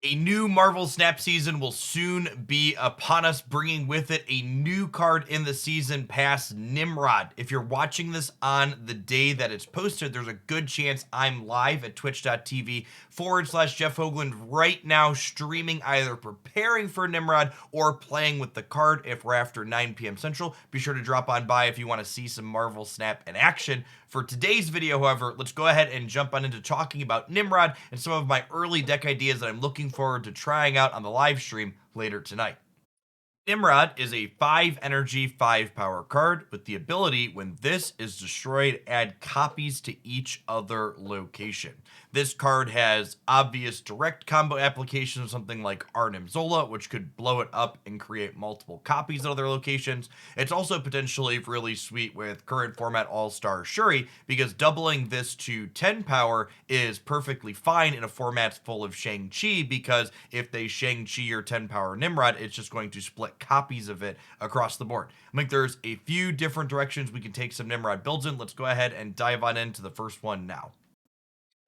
A new Marvel Snap season will soon be upon us, bringing with it a new card in the season pass, Nimrod. If you're watching this on the day that it's posted, there's a good chance I'm live at twitch.tv/Jeff Hoagland right now, streaming either preparing for Nimrod or playing with the card if we're after 9 p.m. Central. Be sure to drop on by if you want to see some Marvel Snap in action. For today's video, however, let's go ahead and jump on into talking about Nimrod and some of my early deck ideas that I'm looking forward to trying out on the live stream later tonight. Nimrod is a 5 energy, 5 power card with the ability, when this is destroyed, add copies to each other location. This card has obvious direct combo applications, something like Arnim Zola, which could blow it up and create multiple copies at other locations. It's also potentially really sweet with current format All-Star Shuri, because doubling this to 10 power is perfectly fine in a format full of Shang-Chi, because if they Shang-Chi or 10 power Nimrod, it's just going to split copies of it across the board. I think there's a few different directions we can take some Nimrod builds in. Let's go ahead and dive on into the first one now.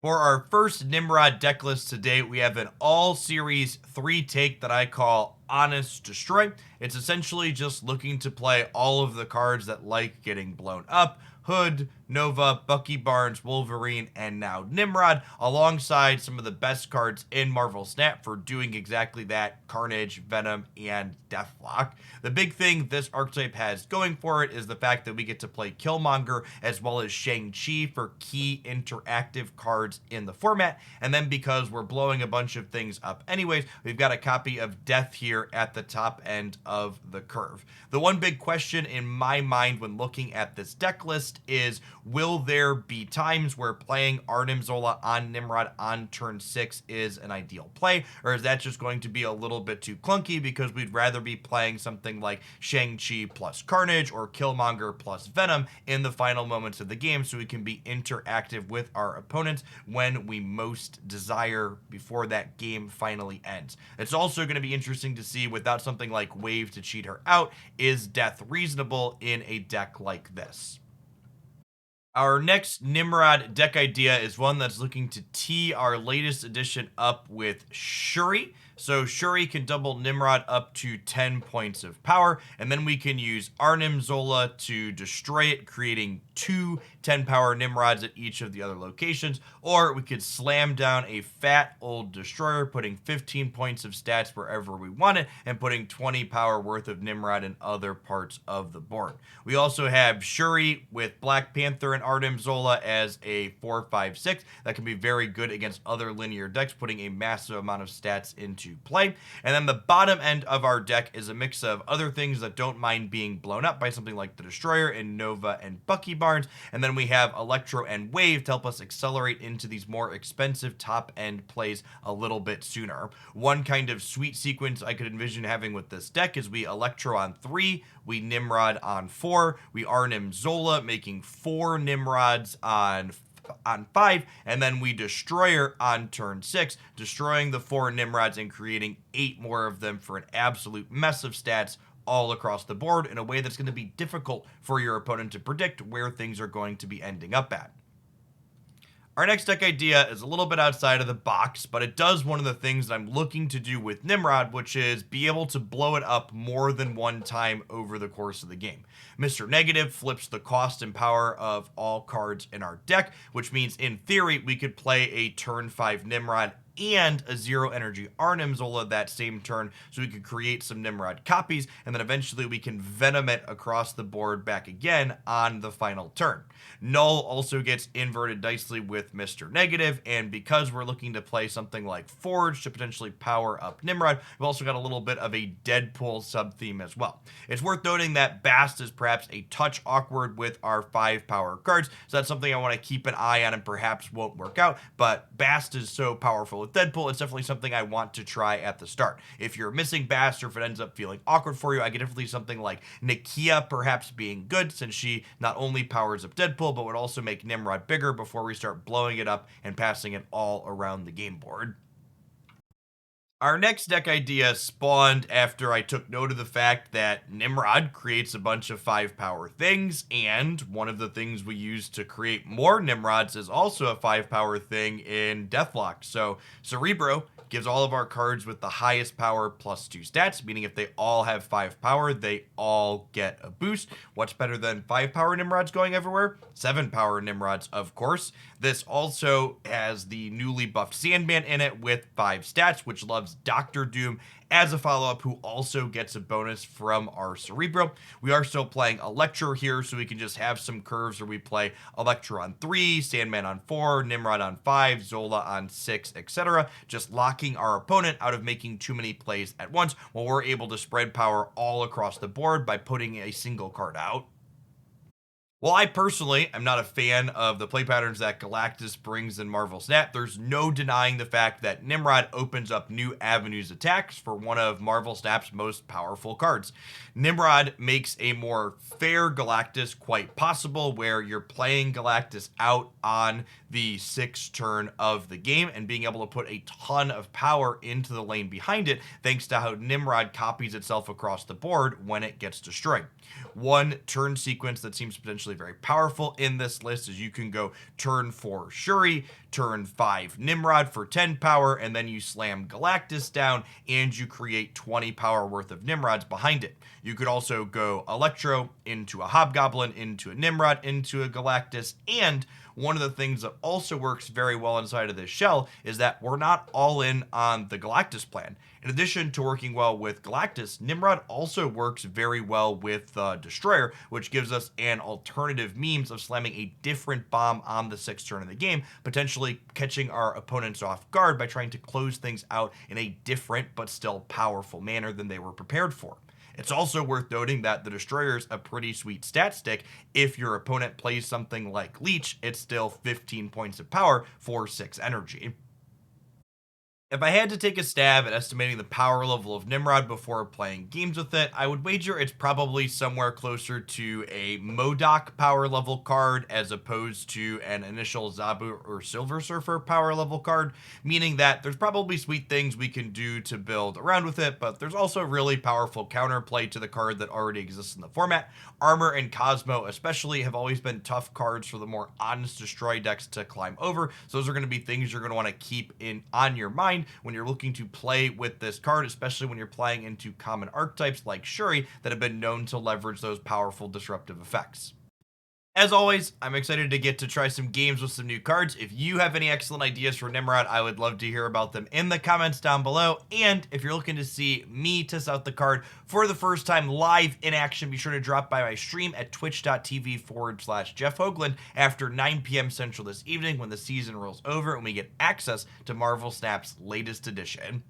For our first Nimrod deck list today, we have an all series 3 take that I call Honest Destroy. It's essentially just looking to play all of the cards that like getting blown up: Hood, Nova, Bucky Barnes, Wolverine, and now Nimrod, alongside some of the best cards in Marvel Snap for doing exactly that: Carnage, Venom, and Deathlock. The big thing this archetype has going for it is the fact that we get to play Killmonger as well as Shang-Chi for key interactive cards in the format, and then because we're blowing a bunch of things up anyways, we've got a copy of Death here at the top end of the curve. The one big question in my mind when looking at this deck list is, will there be times where playing Arnim Zola on Nimrod on turn 6 is an ideal play, or is that just going to be a little bit too clunky because we'd rather be playing something like Shang-Chi plus Carnage or Killmonger plus Venom in the final moments of the game so we can be interactive with our opponents when we most desire before that game finally ends. It's also going to be interesting to see, without something like Wave to cheat her out, is Death reasonable in a deck like this? Our next Nimrod deck idea is one that's looking to tee our latest edition up with Shuri. So Shuri can double Nimrod up to 10 points of power, and then we can use Arnim Zola to destroy it, creating 2 10 power Nimrods at each of the other locations, or we could slam down a fat old destroyer, putting 15 points of stats wherever we want it, and putting 20 power worth of Nimrod in other parts of the board. We also have Shuri with Black Panther and Arnim Zola as a 4/5/6 that can be very good against other linear decks, putting a massive amount of stats into play. And then the bottom end of our deck is a mix of other things that don't mind being blown up by something like the Destroyer and Nova and Bucky Barnes. And then we have Electro and Wave to help us accelerate into these more expensive top end plays a little bit sooner. One kind of sweet sequence I could envision having with this deck is we Electro on 3, we Nimrod on 4, we Arnim Zola, making 4 Nimrods on 5, and then we Destroyer on turn 6, destroying the 4 Nimrods and creating 8 more of them for an absolute mess of stats all across the board in a way that's going to be difficult for your opponent to predict where things are going to be ending up at. Our next deck idea is a little bit outside of the box, but it does one of the things that I'm looking to do with Nimrod, which is be able to blow it up more than one time over the course of the game. Mr. Negative flips the cost and power of all cards in our deck, which means in theory we could play a turn 5 Nimrod and a 0 energy Arnim Zola that same turn, so we could create some Nimrod copies, and then eventually we can Venom it across the board back again on the final turn. Null also gets inverted nicely with Mr. Negative, and because we're looking to play something like Forge to potentially power up Nimrod, we've also got a little bit of a Deadpool sub-theme as well. It's worth noting that Bast is perhaps a touch awkward with our 5 power cards, so that's something I want to keep an eye on and perhaps won't work out, but Bast is so powerful with Deadpool, it's definitely something I want to try at the start. If you're missing Bast, or if it ends up feeling awkward for you, I could definitely something like Nakia perhaps being good, since she not only powers up Deadpool, but would also make Nimrod bigger before we start blowing it up and passing it all around the game board. Our next deck idea spawned after I took note of the fact that Nimrod creates a bunch of 5-power things, and one of the things we use to create more Nimrods is also a 5-power thing in Deathlock. So Cerebro gives all of our cards with the highest power +2 stats, meaning if they all have 5 power, they all get a boost. What's better than 5-power Nimrods going everywhere? 7-power Nimrods, of course. This also has the newly buffed Sandman in it with 5 stats, which loves Doctor Doom as a follow-up, who also gets a bonus from our Cerebro. We are still playing Electro here, so we can just have some curves where we play Electro on 3, Sandman on 4, Nimrod on 5, Zola on 6, etc. Just locking our opponent out of making too many plays at once, while we're able to spread power all across the board by putting a single card out. While I personally am not a fan of the play patterns that Galactus brings in Marvel Snap, there's no denying the fact that Nimrod opens up new avenues attacks for one of Marvel Snap's most powerful cards. Nimrod makes a more fair Galactus quite possible, where you're playing Galactus out on the 6th turn of the game and being able to put a ton of power into the lane behind it, thanks to how Nimrod copies itself across the board when it gets destroyed. One turn sequence that seems potentially very powerful in this list is you can go turn 4 Shuri, turn 5 Nimrod for 10 power, and then you slam Galactus down and you create 20 power worth of Nimrods behind it. You could also go Electro into a Hobgoblin, into a Nimrod, into a Galactus, and one of the things that also works very well inside of this shell is that we're not all in on the Galactus plan. In addition to working well with Galactus, Nimrod also works very well with Destroyer, which gives us an alternative means of slamming a different bomb on the 6th turn of the game, potentially catching our opponents off guard by trying to close things out in a different but still powerful manner than they were prepared for. It's also worth noting that the Destroyer's a pretty sweet stat stick. If your opponent plays something like Leech, it's still 15 points of power for 6 energy. If I had to take a stab at estimating the power level of Nimrod before playing games with it, I would wager it's probably somewhere closer to a MODOK power level card as opposed to an initial Zabu or Silver Surfer power level card, meaning that there's probably sweet things we can do to build around with it, but there's also really powerful counterplay to the card that already exists in the format. Armor and Cosmo especially have always been tough cards for the more honest destroy decks to climb over, so those are going to be things you're going to want to keep on your mind when you're looking to play with this card, especially when you're playing into common archetypes like Shuri that have been known to leverage those powerful disruptive effects. As always, I'm excited to get to try some games with some new cards. If you have any excellent ideas for Nimrod, I would love to hear about them in the comments down below. And if you're looking to see me test out the card for the first time live in action, be sure to drop by my stream at twitch.tv/Jeff Hoagland after 9 p.m. Central this evening when the season rolls over and we get access to Marvel Snap's latest edition.